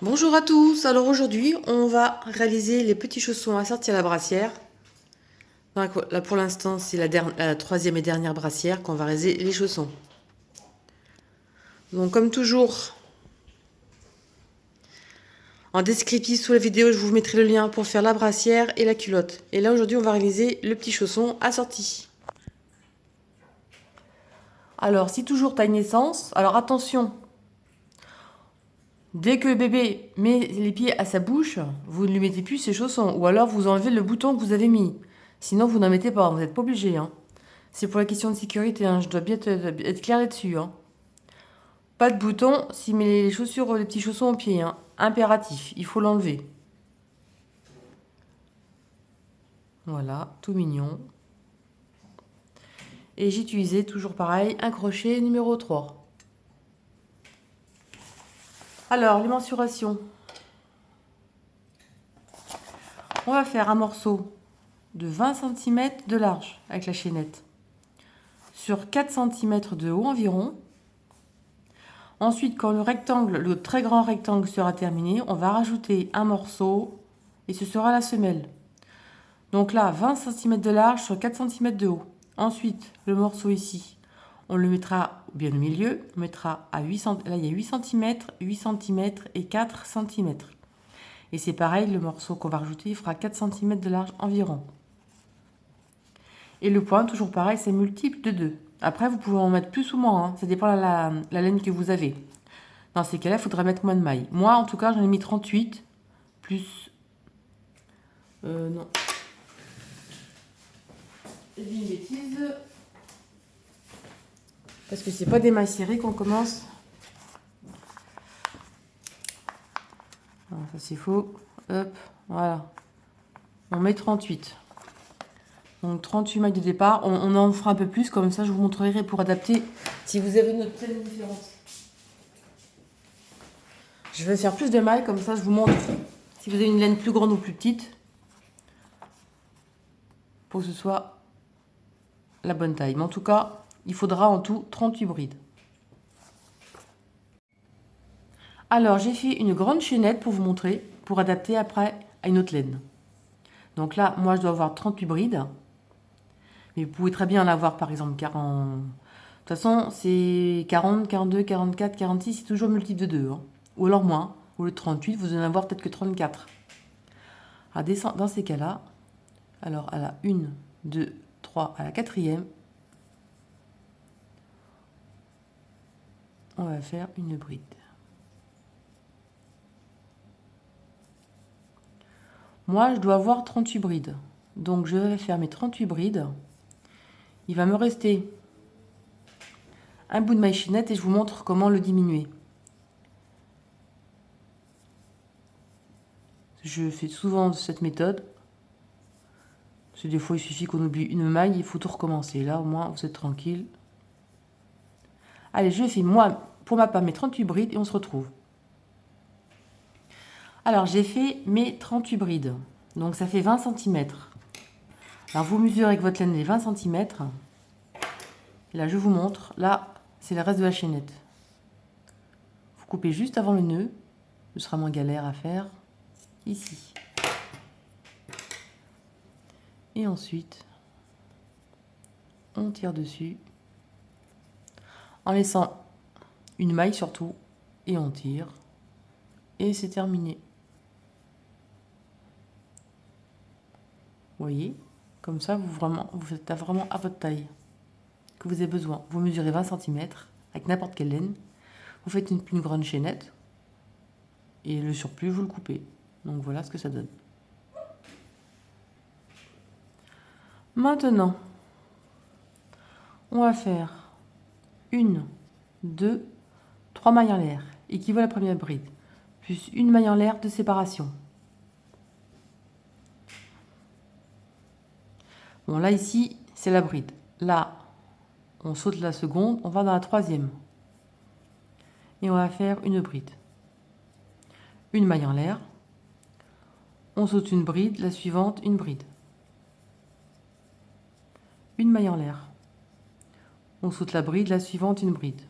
Bonjour à tous, alors aujourd'hui on va réaliser les petits chaussons assortis à la brassière. Donc, là pour l'instant c'est la troisième et dernière brassière qu'on va réaliser les chaussons. Donc comme toujours, en descriptif sous la vidéo je vous mettrai le lien pour faire la brassière et la culotte. Et là aujourd'hui on va réaliser le petit chausson assorti. Alors si toujours taille naissance, alors attention, dès que le bébé met les pieds à sa bouche, vous ne lui mettez plus ses chaussons. Ou alors vous enlevez le bouton que vous avez mis. Sinon vous n'en mettez pas, vous n'êtes pas obligé. C'est pour la question de sécurité, je dois bien être clair là-dessus. Pas de bouton s'il met les chaussures, les petits chaussons au pied. Impératif, il faut l'enlever. Voilà, tout mignon. Et j'ai utilisé, toujours pareil, un crochet numéro 3. Alors, les mensurations. On va faire un morceau de 20 cm de large avec la chaînette. Sur 4 cm de haut environ. Ensuite, quand le rectangle, le très grand rectangle sera terminé, on va rajouter un morceau et ce sera la semelle. Donc là, 20 cm de large sur 4 cm de haut. Ensuite, le morceau ici, on le mettra bien au milieu. On mettra à 8 cm. Là, il y a 8 cm, 8 cm et 4 cm. Et c'est pareil, le morceau qu'on va rajouter, il fera 4 cm de large environ. Et le point, toujours pareil, c'est multiple de 2. Après, vous pouvez en mettre plus ou moins. Ça dépend de la laine que vous avez. Dans ces cas-là, il faudra mettre moins de mailles. Moi, en tout cas, j'en ai mis 38. Plus... non. Je dis une bêtise. Parce que c'est pas des mailles serrées qu'on commence. Alors, ça c'est faux. Hop, voilà. On met 38. Donc 38 mailles de départ. On en fera un peu plus, comme ça je vous montrerai pour adapter si vous avez une autre laine différente. Je vais faire plus de mailles, comme ça je vous montre si vous avez une laine plus grande ou plus petite. Pour que ce soit la bonne taille. Mais en tout cas, il faudra en tout 38 brides. Alors j'ai fait une grande chaînette pour vous montrer, pour adapter après à une autre laine. Donc là, moi je dois avoir 38 brides. Mais vous pouvez très bien en avoir par exemple 40. De toute façon, c'est 40, 42, 44, 46, c'est toujours multiple de 2. Ou alors moins. Au lieu de 38, vous en avoir peut-être que 34. Alors, dans ces cas-là, alors à la 1, 2, 3, à la 4e, on va faire une bride. Moi, je dois avoir 38 brides. Donc, je vais faire mes 38 brides. Il va me rester un bout de maille chaînette et je vous montre comment le diminuer. Je fais souvent cette méthode. Parce que des fois, il suffit qu'on oublie une maille, il faut tout recommencer. Là, au moins, vous êtes tranquille. Allez, je fais, moi, pour ma part, mes 38 brides et on se retrouve. Alors, j'ai fait mes 38 brides. Donc, ça fait 20 cm. Alors, vous mesurez avec votre laine les 20 cm. Et là, je vous montre. Là, c'est le reste de la chaînette. Vous coupez juste avant le nœud. Ce sera moins galère à faire. Ici. Et ensuite, on tire dessus. En laissant une maille surtout. Et on tire. Et c'est terminé. Vous voyez, comme ça, vous faites vraiment à votre taille que vous avez besoin. Vous mesurez 20 cm avec n'importe quelle laine. Vous faites une grande chaînette. Et le surplus, vous le coupez. Donc voilà ce que ça donne. Maintenant, on va faire 1, 2, 3 mailles en l'air, équivaut à la première bride, plus une maille en l'air de séparation. Bon, là, ici, c'est la bride. Là, on saute la seconde, on va dans la troisième. Et on va faire une bride. Une maille en l'air. On saute une bride, la suivante, une bride. Une maille en l'air. On saute la bride, la suivante, une bride.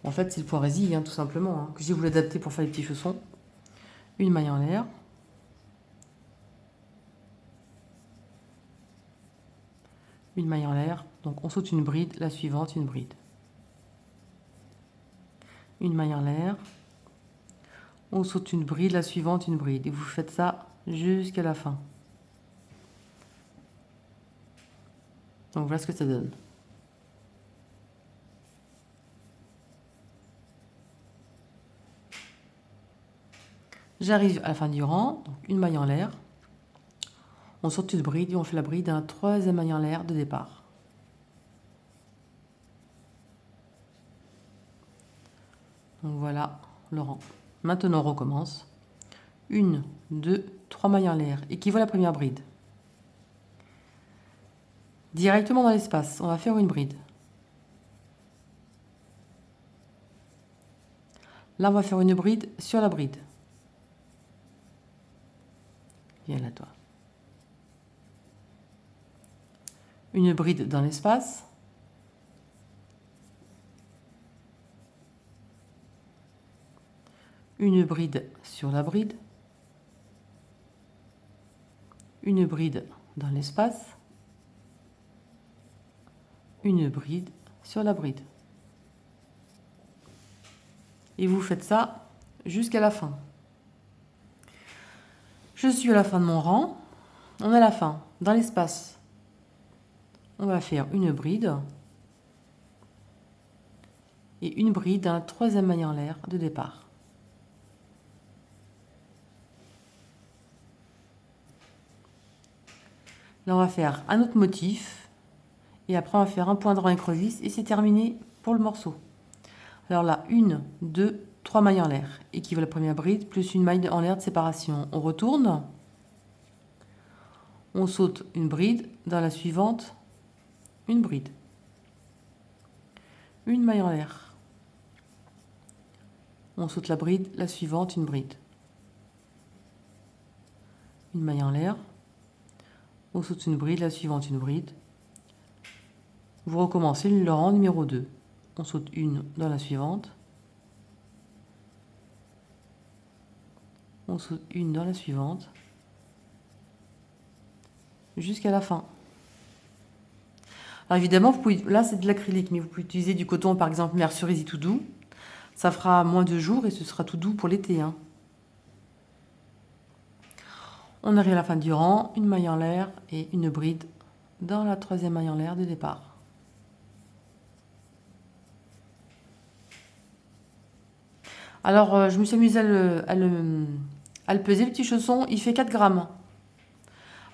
En fait, c'est le poirésil, hein, tout simplement, hein, que j'ai voulu adapter pour faire les petits chaussons. Une maille en l'air. Une maille en l'air. Donc on saute une bride, la suivante, une bride. Une maille en l'air. On saute une bride, la suivante, une bride. Et vous faites ça jusqu'à la fin. Donc voilà ce que ça donne. J'arrive à la fin du rang, donc une maille en l'air. On saute une bride et on fait la bride d'un troisième maille en l'air de départ. Donc voilà le rang. Maintenant on recommence. Une, deux, trois mailles en l'air, équivaut à la première bride. Directement dans l'espace, on va faire une bride. Là, on va faire une bride sur la bride. Viens là, toi. Une bride dans l'espace. Une bride sur la bride. Une bride dans l'espace. Une bride sur la bride. Et vous faites ça jusqu'à la fin. Je suis à la fin de mon rang. On est à la fin. Dans l'espace, on va faire une bride et une bride dans la troisième maille en l'air de départ. Là, on va faire un autre motif et après, on va faire un point de rang écrevisse et c'est terminé pour le morceau. Alors là, une, deux, trois mailles en l'air, équivaut à la première bride, plus une maille en l'air de séparation. On retourne, on saute une bride, dans la suivante, une bride. Une maille en l'air. On saute la bride, la suivante, une bride. Une maille en l'air. On saute une bride, la suivante, une bride. Vous recommencez le rang numéro 2. On saute une dans la suivante. On saute une dans la suivante. Jusqu'à la fin. Alors évidemment, vous pouvez, là c'est de l'acrylique, mais vous pouvez utiliser du coton, par exemple Mercerisy tout doux. Ça fera moins de jours et ce sera tout doux pour l'été. Hein. On arrive à la fin du rang, une maille en l'air et une bride dans la troisième maille en l'air de départ. Alors, je me suis amusée à le peser, le petit chausson. Il fait 4 grammes.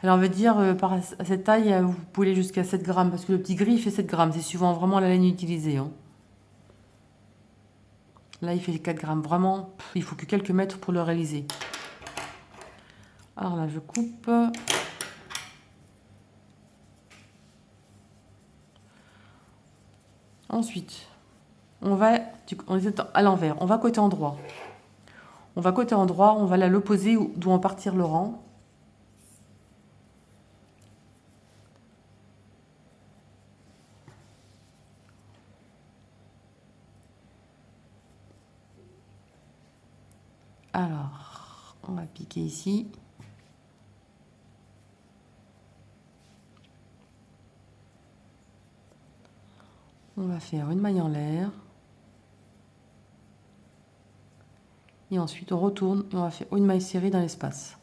Alors, on va dire, à cette taille, vous pouvez aller jusqu'à 7 grammes, parce que le petit gris, il fait 7 grammes. C'est suivant vraiment la laine utilisée. Hein. Là, il fait 4 grammes. Vraiment, il faut que quelques mètres pour le réaliser. Alors là, je coupe. Ensuite, on est à l'envers. On va côté endroit. On va côté endroit, on va aller à l'opposé d'où en partir le rang. Alors, on va piquer ici. On va faire une maille en l'air. Et ensuite, on retourne et on va faire une maille serrée dans l'espace.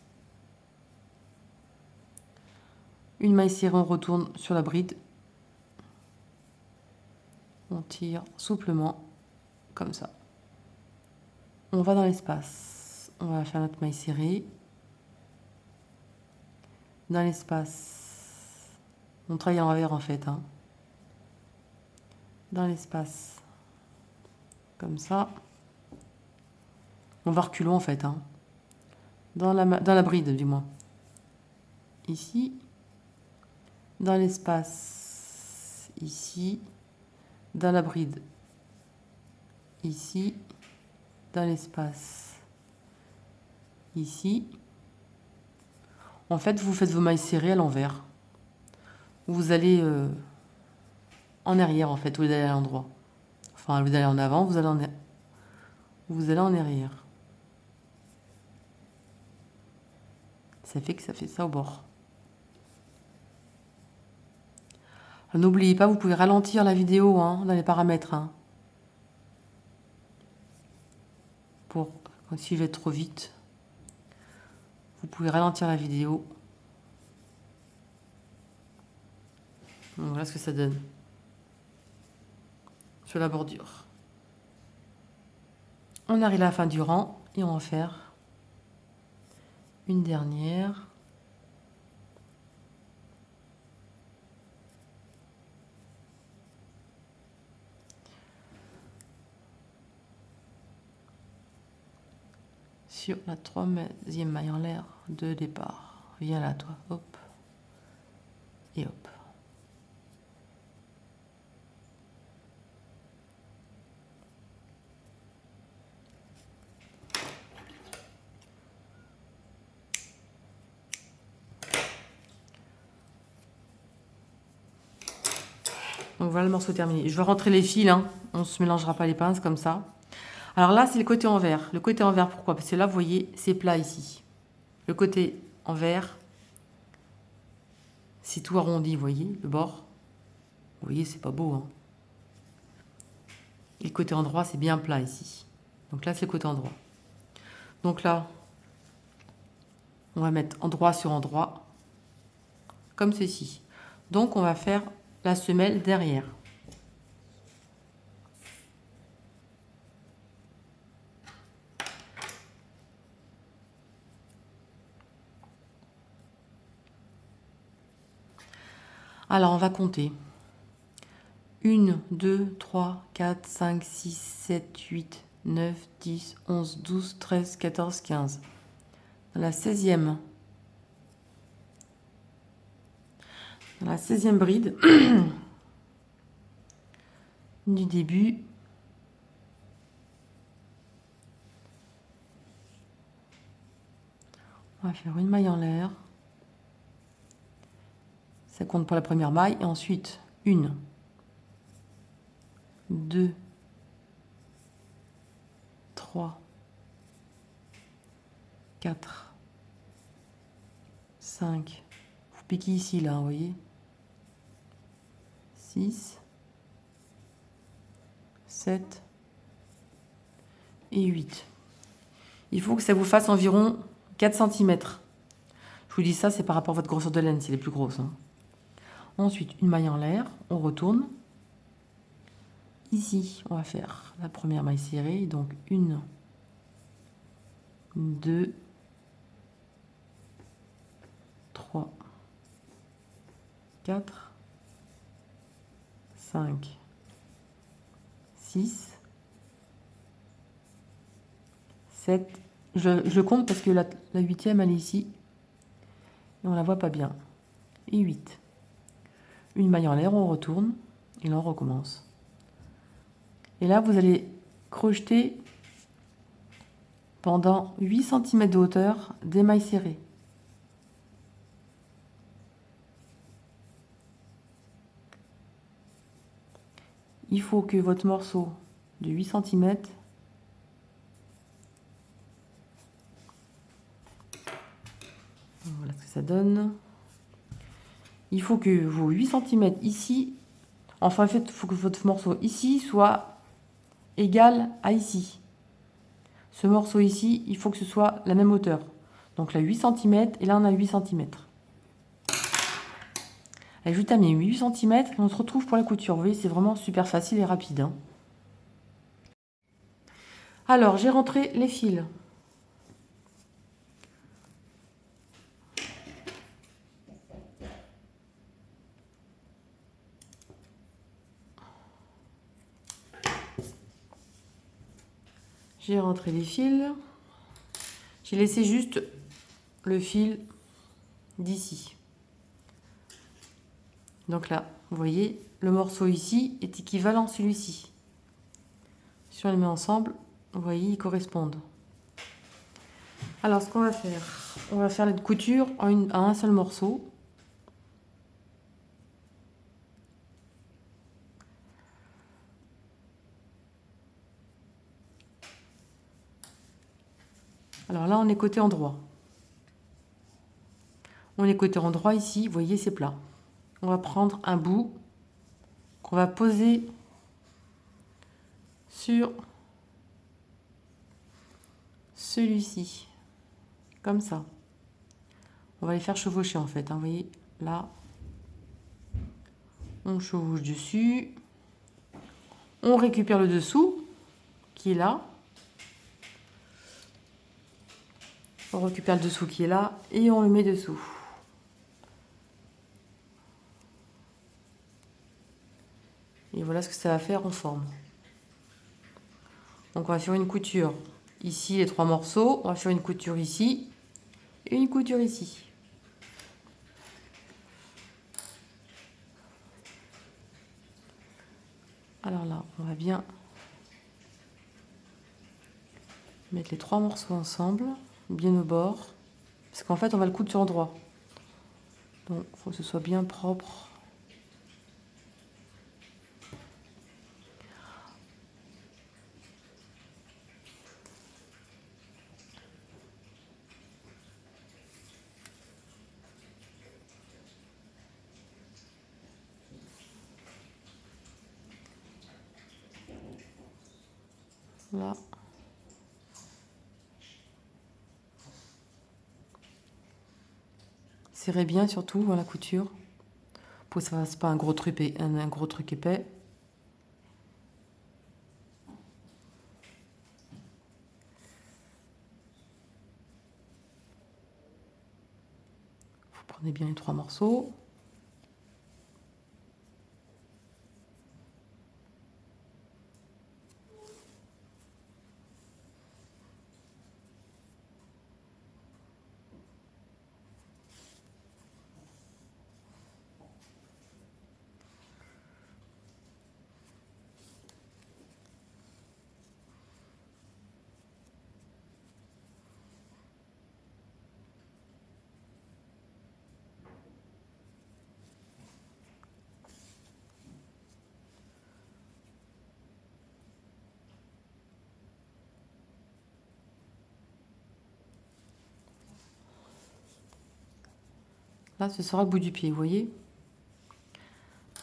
Une maille serrée, on retourne sur la bride. On tire souplement, comme ça. On va dans l'espace. On va faire notre maille serrée. Dans l'espace. On travaille en l'envers en fait. Hein. Dans l'espace. Comme ça. On va reculons en fait. Hein. Dans la bride du moins. Ici. Dans l'espace. Ici. Dans la bride. Ici. Dans l'espace. Ici. En fait, vous faites vos mailles serrées à l'envers. Vous allez en arrière, en fait, au lieu d'aller à l'endroit. Enfin, vous allez en avant, vous allez en arrière. Ça fait que ça fait ça au bord. N'oubliez pas, vous pouvez ralentir la vidéo hein, dans les paramètres. Hein, pour si je vais trop vite. Vous pouvez ralentir la vidéo. Donc, voilà ce que ça donne. Sur la bordure. On arrive à la fin du rang et on va faire une dernière. Sur la 3e maille en l'air de départ. Viens là toi, hop. Et hop. Donc voilà le morceau terminé. Je vais rentrer les fils, hein. On ne se mélangera pas les pinces comme ça. Alors là, c'est le côté envers. Le côté envers, pourquoi? Parce que là, vous voyez, c'est plat ici. Le côté envers, c'est tout arrondi, vous voyez, le bord. Vous voyez, c'est pas beau. Hein. Et le côté endroit, c'est bien plat ici. Donc là, c'est le côté endroit. Donc là, on va mettre endroit sur endroit, comme ceci. Donc, on va faire la semelle derrière. Alors, on va compter. 1, 2, 3, 4, 5, 6, 7, 8, 9, 10, 11, 12, 13, 14, 15. Dans la 16e bride du début, on va faire une maille en l'air. Ça compte pour la première maille. Et ensuite, 1, 2, 3, 4, 5. Vous piquez ici, là, vous voyez. 6, 7 et 8. Il faut que ça vous fasse environ 4 cm. Je vous dis ça, c'est par rapport à votre grosseur de laine, c'est les plus grosses. Hein. Ensuite, une maille en l'air, on retourne. Ici, on va faire la première maille serrée, donc 1, 2, 3, 4, 5, 6, 7. Je compte parce que la 8e, elle est ici. Et on la voit pas bien. Et 8. Une maille en l'air, on retourne. Et là, on recommence. Et là, vous allez crocheter pendant 8 cm de hauteur des mailles serrées. Il faut que votre morceau de 8 cm voilà ce que ça donne. Il faut que vos 8 cm ici, enfin en fait, il faut que votre morceau ici soit égal à ici. Ce morceau ici, il faut que ce soit la même hauteur. Donc là 8 cm et là on a 8 cm. Allez, je termine 8 cm et on se retrouve pour la couture. Vous voyez, c'est vraiment super facile et rapide. Hein. Alors, j'ai rentré les fils. J'ai rentré les fils. J'ai laissé juste le fil d'ici. Donc là, vous voyez, le morceau ici est équivalent à celui-ci. Si on les met ensemble, vous voyez, ils correspondent. Alors, ce qu'on va faire la couture à un seul morceau. Alors là, on est côté endroit. On est côté endroit ici, vous voyez, c'est plat. On va prendre un bout qu'on va poser sur celui-ci, comme ça. On va les faire chevaucher en fait, hein, vous voyez, là. On chevauche dessus. On récupère le dessous, qui est là. On récupère le dessous qui est là, et on le met dessous. Et voilà ce que ça va faire en forme. Donc on va faire une couture ici, les 3 morceaux. On va faire une couture ici, et une couture ici. Alors là, on va bien mettre les 3 morceaux ensemble, bien au bord, parce qu'en fait on va le coudre sur endroit. Donc il faut que ce soit bien propre. Là. Serrez bien surtout dans la couture pour que ça ne fasse pas un gros truc épais. Vous prenez bien les 3 morceaux. Là, ce sera le bout du pied, vous voyez.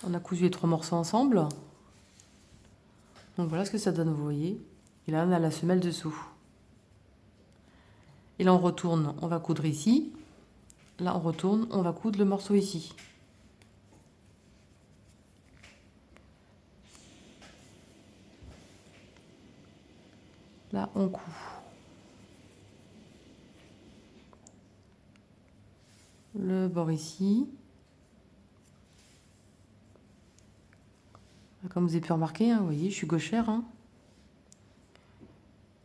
On a cousu les 3 morceaux ensemble. Donc voilà ce que ça donne, vous voyez. Et là, on a la semelle dessous. Et là, on retourne, on va coudre ici. Là, on retourne, on va coudre le morceau ici. Là, on coud. Le bord ici. Comme vous avez pu remarquer, hein, vous voyez, je suis gauchère. Hein.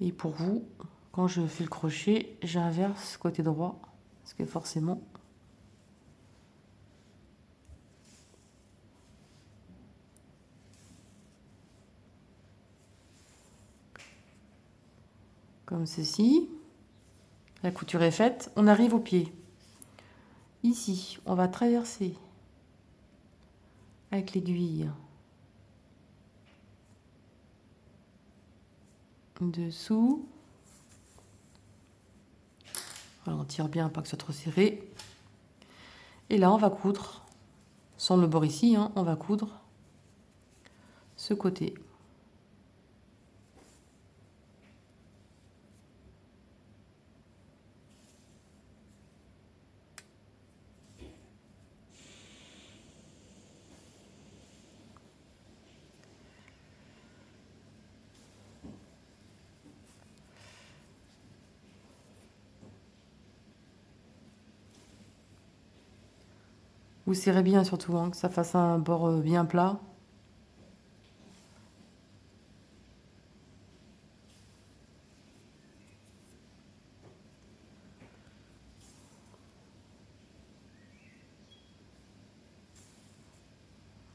Et pour vous, quand je fais le crochet, j'inverse côté droit. Parce que forcément... Comme ceci. La couture est faite. On arrive au pied. Ici, on va traverser avec l'aiguille dessous. Voilà, on tire bien, pas que ce soit trop serré. Et là, on va coudre, sans le bord ici, hein, on va coudre ce côté. Vous serrez bien surtout, hein, que ça fasse un bord bien plat.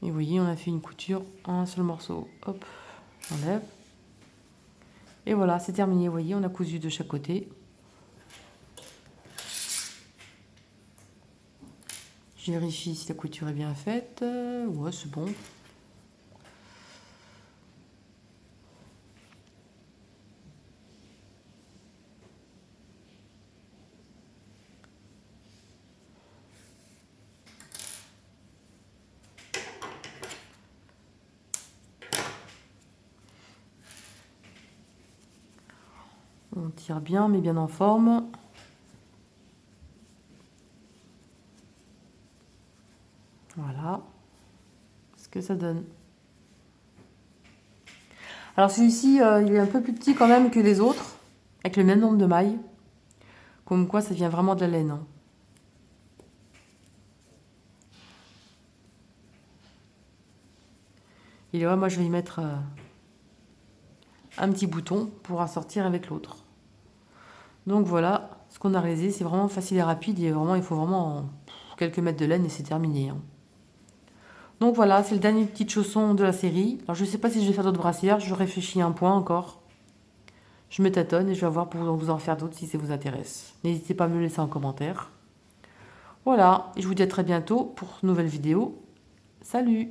Et vous voyez, on a fait une couture en un seul morceau. Hop, j'enlève. Et voilà, c'est terminé. Vous voyez, on a cousu de chaque côté. Je vérifie si la couture est bien faite. Ouais, c'est bon. On tire bien, mais bien en forme. Voilà ce que ça donne. Alors celui-ci, il est un peu plus petit quand même que les autres, avec le même nombre de mailles. Comme quoi, ça vient vraiment de la laine. Et ouais, moi, je vais y mettre un petit bouton pour assortir avec l'autre. Donc voilà, ce qu'on a réalisé, c'est vraiment facile et rapide. Et vraiment, il faut vraiment quelques mètres de laine et c'est terminé. Donc voilà, c'est le dernier petit chausson de la série. Alors je ne sais pas si je vais faire d'autres brassières, je réfléchis un point encore. Je me tâtonne et je vais voir pour vous en faire d'autres si ça vous intéresse. N'hésitez pas à me le laisser en commentaire. Voilà, et je vous dis à très bientôt pour une nouvelle vidéo. Salut!